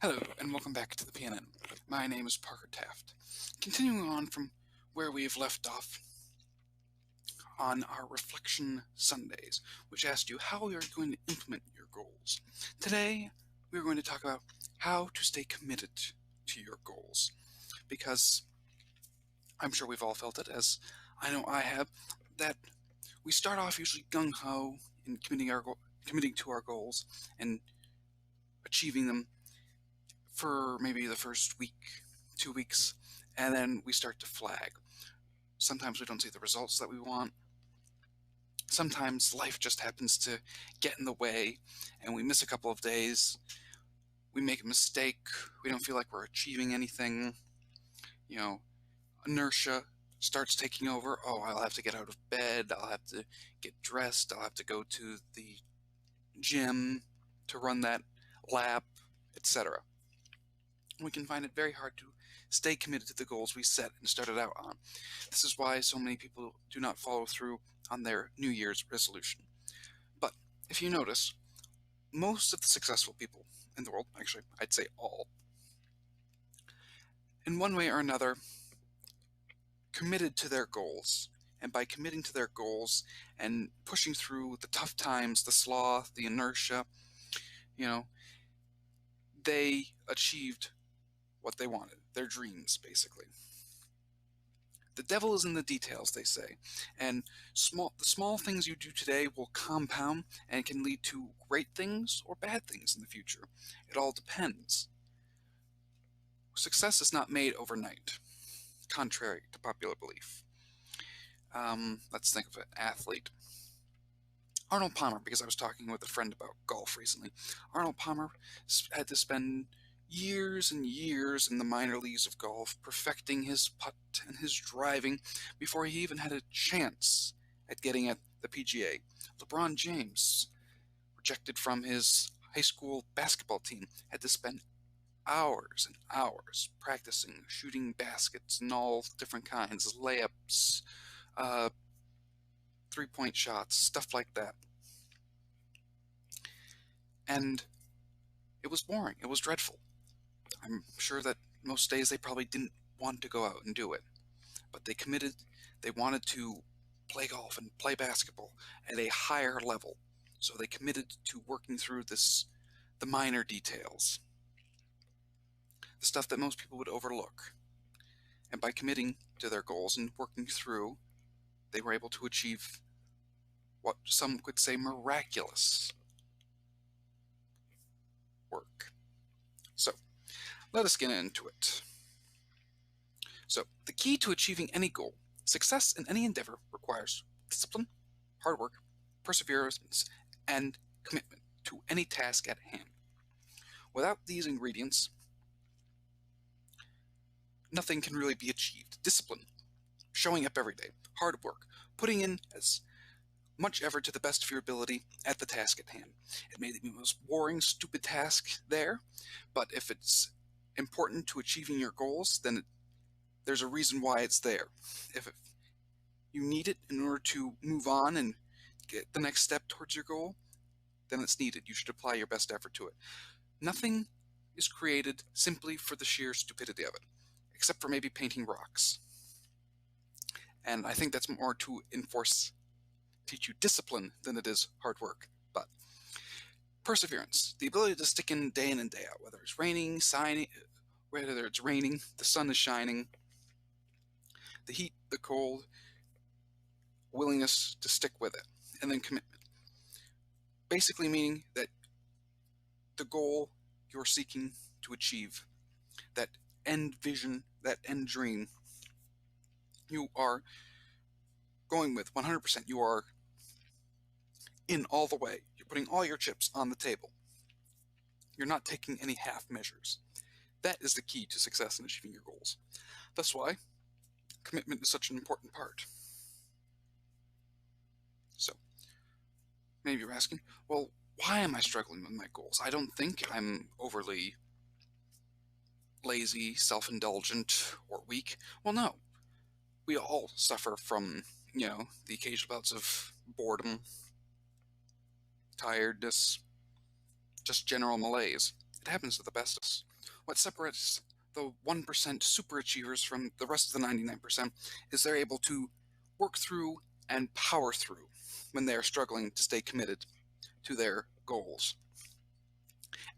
Hello, and welcome back to the PNN. My name is Parker Taft. Continuing on from where we have left off on our Reflection Sundays, which asked you how you are going to implement your goals. Today, we are going to talk about how to stay committed to your goals, because I'm sure we've all felt it, as I know I have, that we start off usually gung-ho in committing to our goals and achieving them for maybe the first week, 2 weeks, and then we start to flag. Sometimes we don't see the results that we want. Sometimes life just happens to get in the way and we miss a couple of days. We make a mistake. We don't feel like we're achieving anything. Inertia starts taking over. Oh, I'll have to get out of bed. I'll have to get dressed. I'll have to go to the gym to run that lap, etc. We can find it very hard to stay committed to the goals we set and started out on. This is why so many people do not follow through on their New Year's resolution. But if you notice, most of the successful people in the world, actually, I'd say all, in one way or another, committed to their goals. And by committing to their goals and pushing through the tough times, the sloth, the inertia, they achieved what they wanted, their dreams, basically. The devil is in the details, they say, and the small things you do today will compound and can lead to great things or bad things in the future. It all depends. Success is not made overnight, contrary to popular belief. Let's think of an athlete. Arnold Palmer, because I was talking with a friend about golf recently. Arnold Palmer had to spend years and years in the minor leagues of golf, perfecting his putt and his driving before he even had a chance at getting at the PGA. LeBron James, rejected from his high school basketball team, had to spend hours and hours practicing shooting baskets and all different kinds, layups, three-point shots, stuff like that. And it was boring. It was dreadful. I'm sure that most days they probably didn't want to go out and do it, but they committed. They wanted to play golf and play basketball at a higher level, so they committed to working through the minor details, the stuff that most people would overlook. And by committing to their goals and working through, they were able to achieve what some could say miraculous work. So, let us get into it. So, the key to achieving any goal, success in any endeavor, requires discipline, hard work, perseverance, and commitment to any task at hand. Without these ingredients, nothing can really be achieved. Discipline, showing up every day, hard work, putting in as much effort to the best of your ability at the task at hand. It may be the most boring, stupid task there, but if it's important to achieving your goals, then there's a reason why it's there. If you need it in order to move on and get the next step towards your goal, then it's needed. You should apply your best effort to it. Nothing is created simply for the sheer stupidity of it, except for maybe painting rocks. And I think that's more to teach you discipline than it is hard work. But perseverance, the ability to stick in and day out, whether it's raining, whether it's raining, the sun is shining, the heat, the cold, willingness to stick with it, and then commitment. Basically meaning that the goal you're seeking to achieve, that end vision, that end dream, you are going with 100%. You are in all the way. You're putting all your chips on the table. You're not taking any half measures. That is the key to success in achieving your goals. That's why commitment is such an important part. So, maybe you're asking, well, why am I struggling with my goals? I don't think I'm overly lazy, self-indulgent, or weak. Well, no. We all suffer from, the occasional bouts of boredom, tiredness, just general malaise. It happens to the best of us. What separates the 1% super achievers from the rest of the 99% is they're able to work through and power through when they are struggling to stay committed to their goals.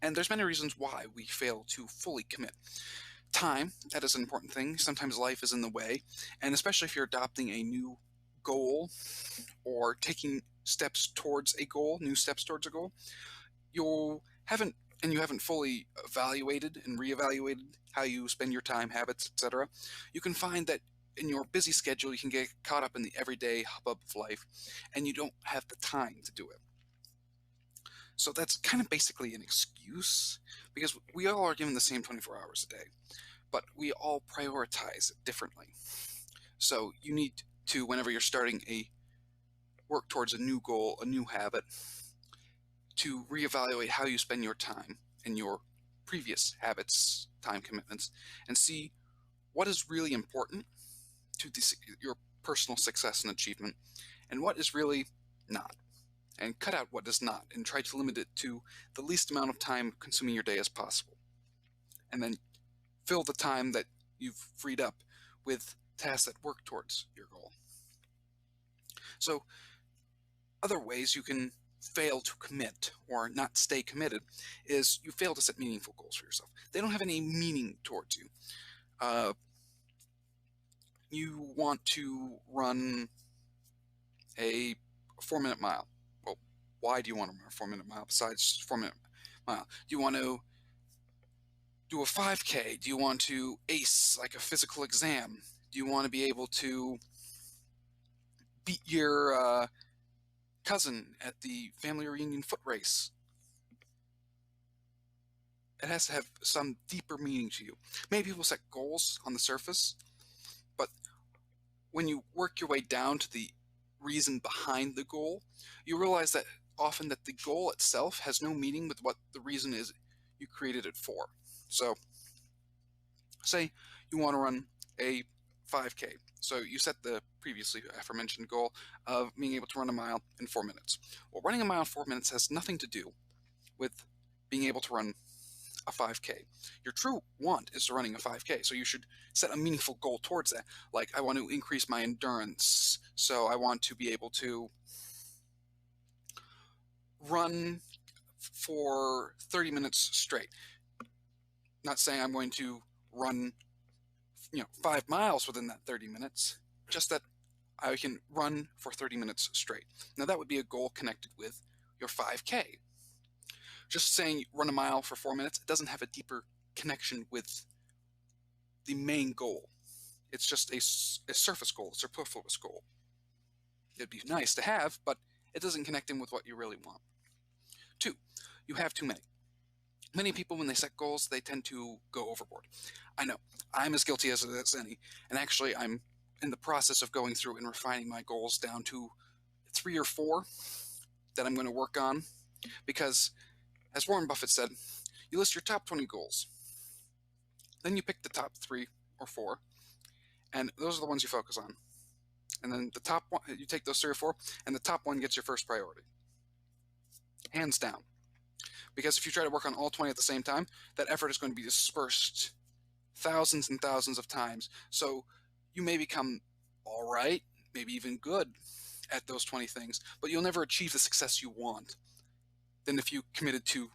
And there's many reasons why we fail to fully commit. Time, that is an important thing. Sometimes life is in the way, and especially if you're adopting a new goal or taking steps towards a goal, new steps towards a goal, you haven't fully evaluated and reevaluated how you spend your time, habits, etc. You can find that in your busy schedule, you can get caught up in the everyday hubbub of life, and you don't have the time to do it. So that's kind of basically an excuse, because we all are given the same 24 hours a day, but we all prioritize it differently. So you need to, whenever you're starting a work towards a new goal, a new habit, to reevaluate how you spend your time and your previous habits, time commitments, and see what is really important to your personal success and achievement, and what is really not. And cut out what is not, and try to limit it to the least amount of time consuming your day as possible. And then fill the time that you've freed up with tasks that work towards your goal. So, other ways you can fail to commit or not stay committed is you fail to set meaningful goals for yourself. They don't have any meaning towards you. You want to run a 4-minute mile. Well, why do you want to run a 4-minute mile besides 4-minute mile? Do you want to do a 5K? Do you want to ace like a physical exam? Do you want to be able to beat your cousin at the family reunion foot race? It has to have some deeper meaning to you. Many people set goals on the surface, but when you work your way down to the reason behind the goal, you realize that often that the goal itself has no meaning with what the reason is you created it for. So, say you want to run a 5K. So you set the previously aforementioned goal of being able to run a mile in 4 minutes. Well, running a mile in 4 minutes has nothing to do with being able to run a 5K. Your true want is to running a 5K, so you should set a meaningful goal towards that. Like, I want to increase my endurance, so I want to be able to run for 30 minutes straight. Not saying I'm going to run 5 miles within that 30 minutes, just that I can run for 30 minutes straight. Now that would be a goal connected with your 5K. Just saying run a mile for 4 minutes, it doesn't have a deeper connection with the main goal. It's just a surface goal, a superfluous goal. It'd be nice to have, but it doesn't connect in with what you really want. 2, you have too many. Many people, when they set goals, they tend to go overboard. I know, I'm as guilty as any, and actually I'm in the process of going through and refining my goals down to 3 or 4 that I'm going to work on, because as Warren Buffett said, you list your top 20 goals, then you pick the top 3 or 4, and those are the ones you focus on. And then the top one, you take those 3 or 4, and the top one gets your first priority. Hands down. Because if you try to work on all 20 at the same time, that effort is going to be dispersed thousands and thousands of times. So you may become all right, maybe even good at those 20 things, but you'll never achieve the success you want than if you committed to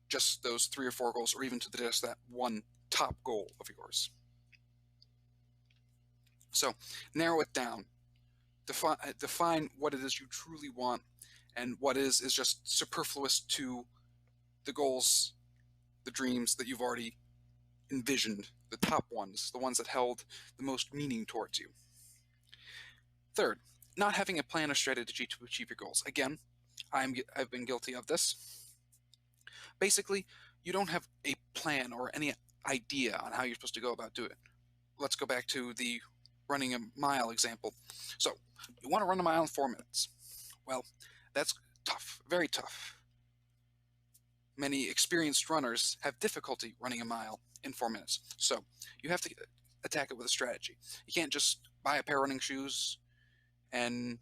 just those 3 or 4 goals, or even to just that one top goal of yours. So narrow it down. Define what it is you truly want, and what is just superfluous to the goals, the dreams that you've already envisioned, the top ones, the ones that held the most meaning towards you. 3rd, not having a plan or strategy to achieve your goals. Again, I've been guilty of this. Basically, you don't have a plan or any idea on how you're supposed to go about doing it. Let's go back to the running a mile example. So, you want to run a mile in 4 minutes. Well, that's tough, very tough. Many experienced runners have difficulty running a mile in 4 minutes. So, you have to attack it with a strategy. You can't just buy a pair of running shoes and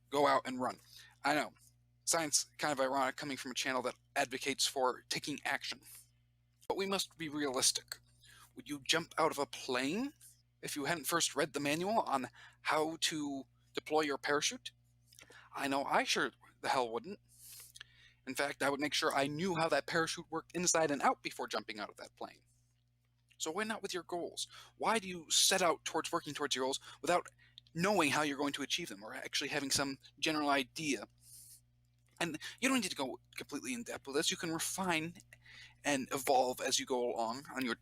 go out and run. I know, Science kind of ironic coming from a channel that advocates for taking action. But we must be realistic. Would you jump out of a plane if you hadn't first read the manual on how to deploy your parachute? I know I sure the hell wouldn't. In fact, I would make sure I knew how that parachute worked inside and out before jumping out of that plane. So why not with your goals? Why do you set out towards working towards your goals without knowing how you're going to achieve them or actually having some general idea? And you don't need to go completely in depth with this. You can refine and evolve as you go along on your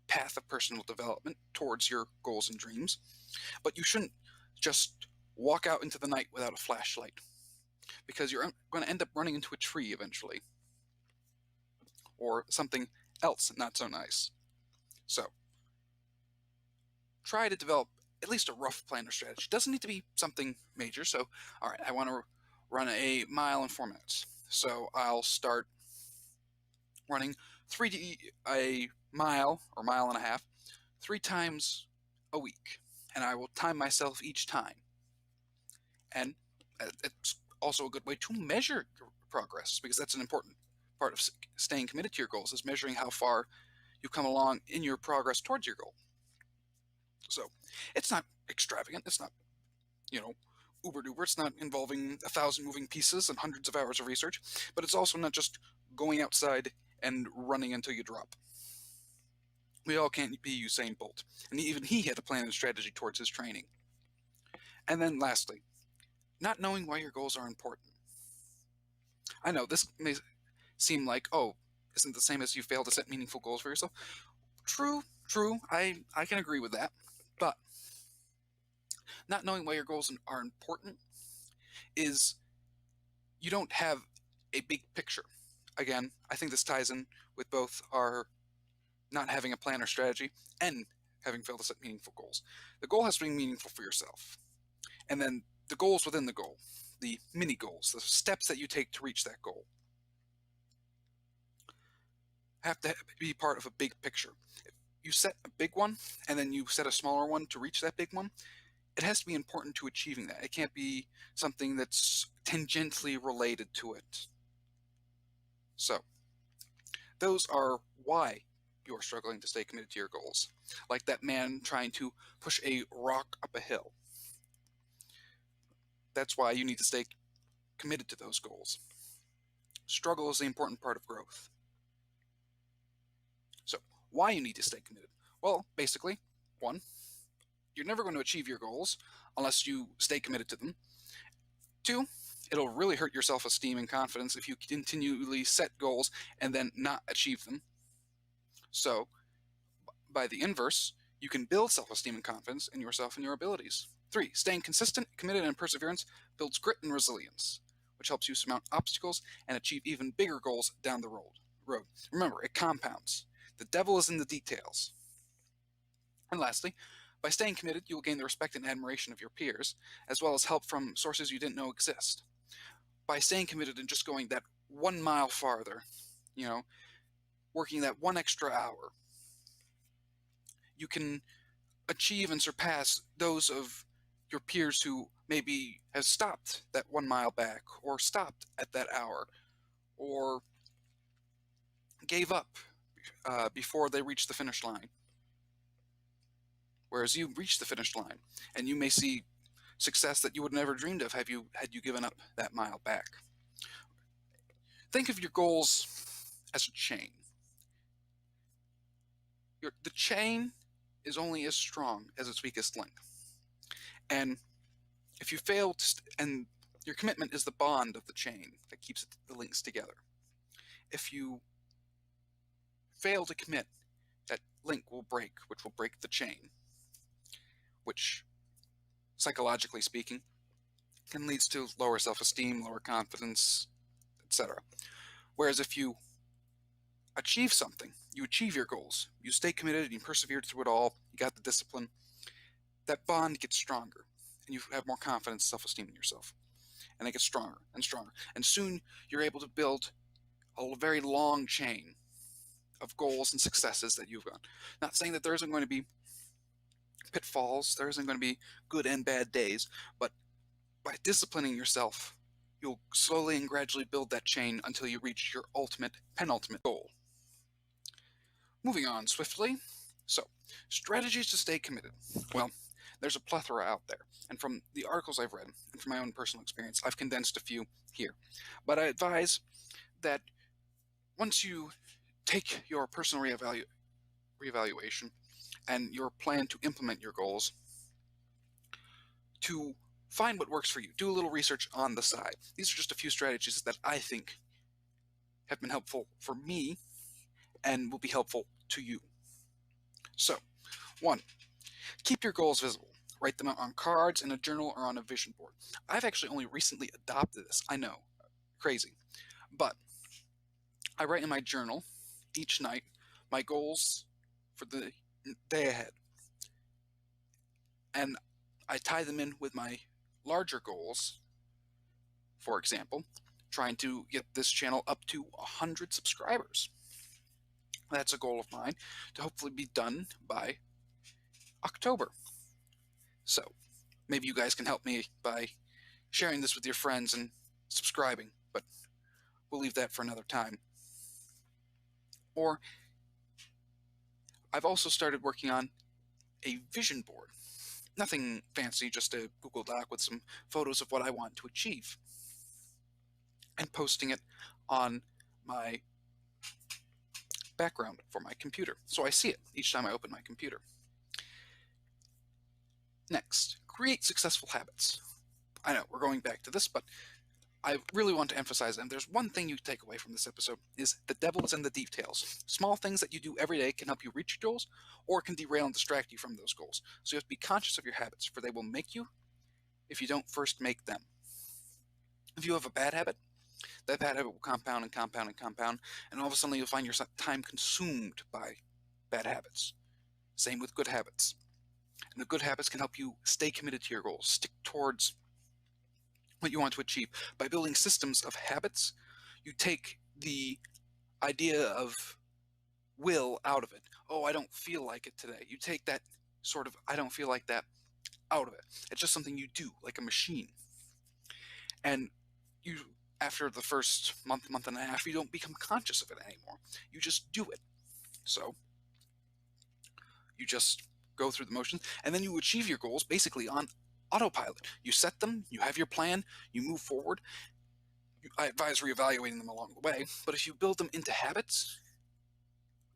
path of personal development towards your goals and dreams. But you shouldn't just walk out into the night without a flashlight, because you're going to end up running into a tree eventually, or something else not so nice. So try to develop at least a rough plan or strategy. It doesn't need to be something major. So, all right, I want to run a mile in 4 minutes. So I'll start running a mile or mile and a half 3 times a week, and I will time myself each time. And it's also a good way to measure progress, because that's an important part of staying committed to your goals, is measuring how far you've come along in your progress towards your goal. So it's not extravagant. It's not, uber duper. It's not involving 1,000 moving pieces and hundreds of hours of research, but it's also not just going outside and running until you drop. We all can't be Usain Bolt, and even he had a plan and strategy towards his training. And then lastly, not knowing why your goals are important. I know this may seem like, oh, isn't the same as you fail to set meaningful goals for yourself? True, I can agree with that. But not knowing why your goals are important is you don't have a big picture. Again, I think this ties in with both our not having a plan or strategy and having failed to set meaningful goals. The goal has to be meaningful for yourself. And then the goals within the goal, the mini goals, the steps that you take to reach that goal, have to be part of a big picture. If you set a big one and then you set a smaller one to reach that big one, it has to be important to achieving that. It can't be something that's tangentially related to it. So, those are why you're struggling to stay committed to your goals. Like that man trying to push a rock up a hill. That's why you need to stay committed to those goals. Struggle is the important part of growth. So, why you need to stay committed? Well, basically, 1, you're never going to achieve your goals unless you stay committed to them. 2, it'll really hurt your self-esteem and confidence if you continually set goals and then not achieve them. So, by the inverse, you can build self-esteem and confidence in yourself and your abilities. 3, staying consistent, committed, and perseverance builds grit and resilience, which helps you surmount obstacles and achieve even bigger goals down the road. Remember, it compounds. The devil is in the details. And lastly, by staying committed, you will gain the respect and admiration of your peers, as well as help from sources you didn't know exist. By staying committed and just going that 1 mile farther, working that 1 extra hour, you can achieve and surpass those of your peers who maybe have stopped that 1 mile back, or stopped at that hour, or gave up before they reached the finish line. Whereas you reached the finish line, and you may see success that you would never dreamed of had you given up that mile back. Think of your goals as a chain. The chain is only as strong as its weakest link. And if you fail and your commitment is the bond of the chain that keeps the links together. If you fail to commit, that link will break, which will break the chain, which, psychologically speaking, can lead to lower self-esteem, lower confidence, etc. Whereas if you achieve something, you achieve your goals, you stay committed and you persevered through it all, you got the discipline, that bond gets stronger, and you have more confidence, self-esteem in yourself. And it gets stronger and stronger. And soon you're able to build a very long chain of goals and successes that you've got. Not saying that there isn't going to be pitfalls, there isn't going to be good and bad days, but by disciplining yourself You'll slowly and gradually build that chain until you reach your penultimate goal. Moving on swiftly. So, strategies to stay committed. Well, there's a plethora out there, and from the articles I've read and from my own personal experience, I've condensed a few here. But I advise that once you take your personal reevaluation and your plan to implement your goals, to find what works for you. Do a little research on the side. These are just a few strategies that I think have been helpful for me and will be helpful to you. So, 1. Keep your goals visible. Write them out on cards, in a journal, or on a vision board. I've actually only recently adopted this. I know, crazy. But I write in my journal each night my goals for the day ahead. And I tie them in with my larger goals. For example, trying to get this channel up to 100 subscribers. That's a goal of mine to hopefully be done by October. So maybe you guys can help me by sharing this with your friends and subscribing, but we'll leave that for another time. Or I've also started working on a vision board. Nothing fancy, just a Google Doc with some photos of what I want to achieve, and posting it on my background for my computer, so I see it each time I open my computer. Next, create successful habits. I know we're going back to this, but I really want to emphasize, and there's one thing you take away from this episode, is the devil is in the details. Small things that you do every day can help you reach your goals, or can derail and distract you from those goals. So you have to be conscious of your habits, for they will make you if you don't first make them. If you have a bad habit, that bad habit will compound and compound and compound, and all of a sudden you'll find your time consumed by bad habits. Same with good habits. And the good habits can help you stay committed to your goals, stick towards what you want to achieve. By building systems of habits, you take the idea of will out of it. Oh, I don't feel like it today. You take that sort of I don't feel like that out of it. It's just something you do, like a machine. And you, after the first month and a half, you don't become conscious of it anymore. You just do it. So you just go through the motions, and then you achieve your goals basically on autopilot. You set them, you have your plan, you move forward. I advise reevaluating them along the way, but if you build them into habits,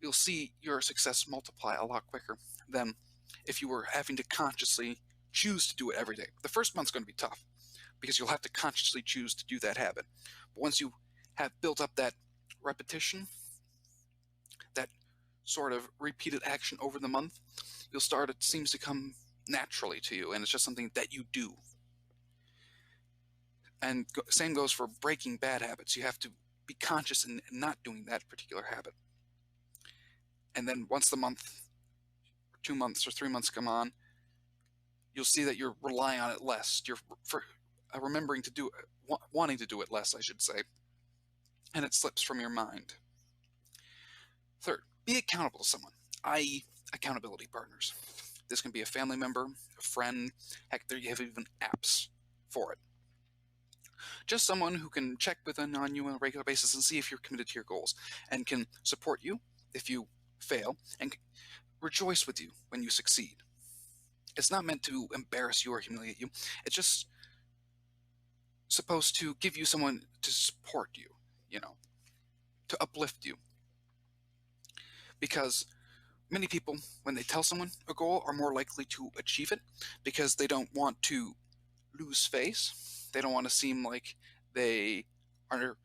you'll see your success multiply a lot quicker than if you were having to consciously choose to do it every day. The first month's going to be tough because you'll have to consciously choose to do that habit. But once you have built up that repetition, that sort of repeated action over the month, you'll start, it seems to come naturally to you, and it's just something that you do. And same goes for breaking bad habits. You have to be conscious in not doing that particular habit. And then once the month, or 2 months, or 3 months come on, you'll see that you're relying on it less. You're remembering to do it, wanting to do it less, I should say, and it slips from your mind. Third, be accountable to someone, i.e. accountability partners. This can be a family member, a friend, heck, there you have even apps for it. Just someone who can check on you on a regular basis and see if you're committed to your goals, and can support you if you fail, and rejoice with you when you succeed. It's not meant to embarrass you or humiliate you. It's just supposed to give you someone to support you, to uplift you. Because many people, when they tell someone a goal, are more likely to achieve it because they don't want to lose face. They don't want to seem like they are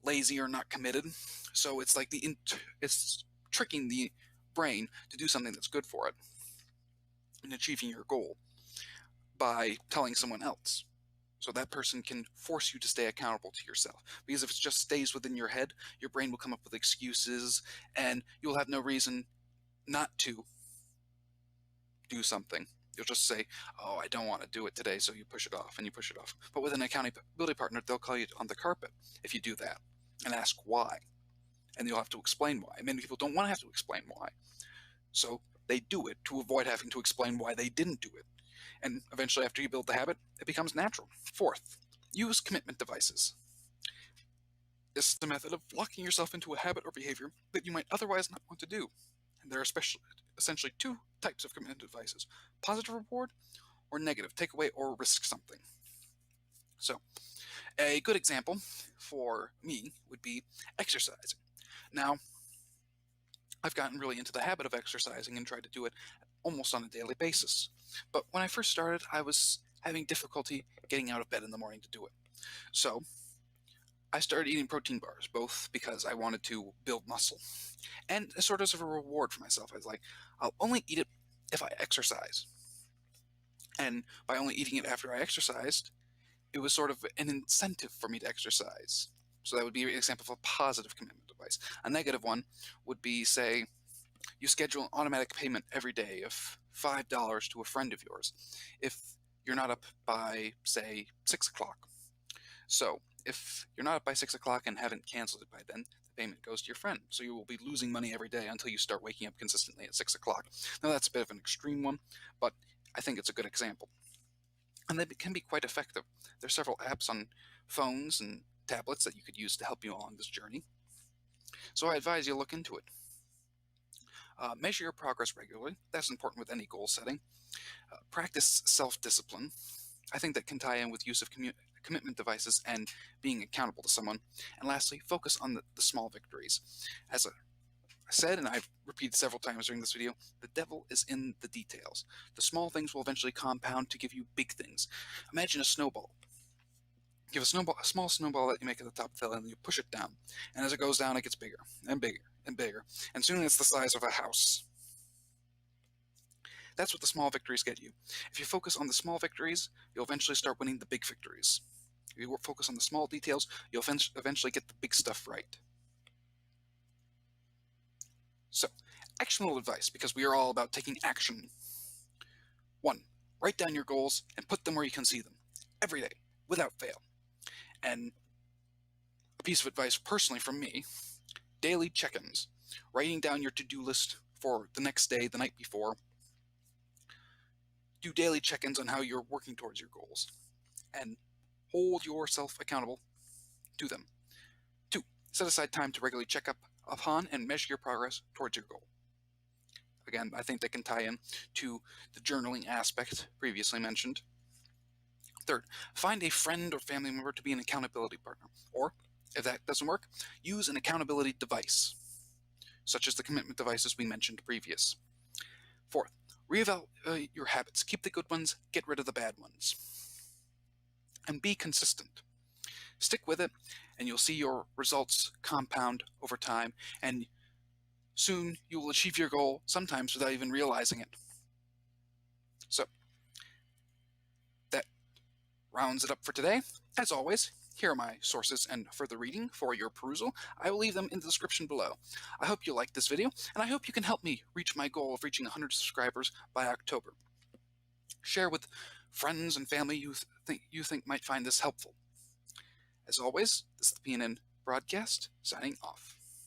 lazy or not committed. So it's like it's tricking the brain to do something that's good for it in achieving your goal by telling someone else. So that person can force you to stay accountable to yourself. Because if it just stays within your head, your brain will come up with excuses, and you'll have no reason not to do something. You'll just say, oh, I don't want to do it today, so you push it off, and you push it off. But with an accountability partner, they'll call you on the carpet if you do that and ask why. And you'll have to explain why. Many people don't want to have to explain why. So they do it to avoid having to explain why they didn't do it. And eventually, after you build the habit, it becomes natural. Fourth, Use commitment devices. This is the method of locking yourself into a habit or behavior that you might otherwise not want to do. And there are essentially two types of commitment devices: positive reward or negative, take away or risk something. So, a good example for me would be exercising. Now, I've gotten really into the habit of exercising and tried to do it almost on a daily basis. But when I first started, I was having difficulty getting out of bed in the morning to do it. So I started eating protein bars, both because I wanted to build muscle and sort of as a reward for myself. I was like, I'll only eat it if I exercise. And by only eating it after I exercised, it was sort of an incentive for me to exercise. So that would be an example of a positive commitment device. A negative one would be, say, you schedule an automatic payment every day of $5 to a friend of yours if you're not up by, say, 6 o'clock. So if you're not up by 6 o'clock and haven't canceled it by then, the payment goes to your friend. So you will be losing money every day until you start waking up consistently at 6 o'clock. Now that's a bit of an extreme one, but I think it's a good example. And they can be quite effective. There's several apps on phones and tablets that you could use to help you along this journey. So I advise you look into it. Measure your progress regularly. That's important with any goal setting. Practice self-discipline. I think that can tie in with use of commitment devices and being accountable to someone. And lastly, focus on the small victories. As I said, and I've repeated several times during this video, the devil is in the details. The small things will eventually compound to give you big things. Imagine a snowball. You have a small snowball that you make at the top of the hill, and you push it down. And as it goes down, it gets bigger and bigger and bigger. And soon it's the size of a house. That's what the small victories get you. If you focus on the small victories, you'll eventually start winning the big victories. If you focus on the small details, you'll eventually get the big stuff right. So, actionable advice, because we are all about taking action. 1. Write down your goals and put them where you can see them, every day, without fail. And a piece of advice personally from me: daily check-ins. Writing down your to-do list for the next day, the night before. Do daily check-ins on how you're working towards your goals, and hold yourself accountable to them. 2. Set aside time to regularly check up upon and measure your progress towards your goal. Again, I think that can tie in to the journaling aspect previously mentioned. 3. Find a friend or family member to be an accountability partner. Or, if that doesn't work, use an accountability device, such as the commitment devices we mentioned previous. 4. Reevaluate your habits. Keep the good ones, get rid of the bad ones. And be consistent. Stick with it, and you'll see your results compound over time, and soon you will achieve your goal, sometimes without even realizing it. So, that rounds it up for today. As always, here are my sources and further reading for your perusal. I will leave them in the description below. I hope you liked this video, and I hope you can help me reach my goal of reaching 100 subscribers by October. Share with friends and family you think might find this helpful. As always, this is the PNN Broadcast, signing off.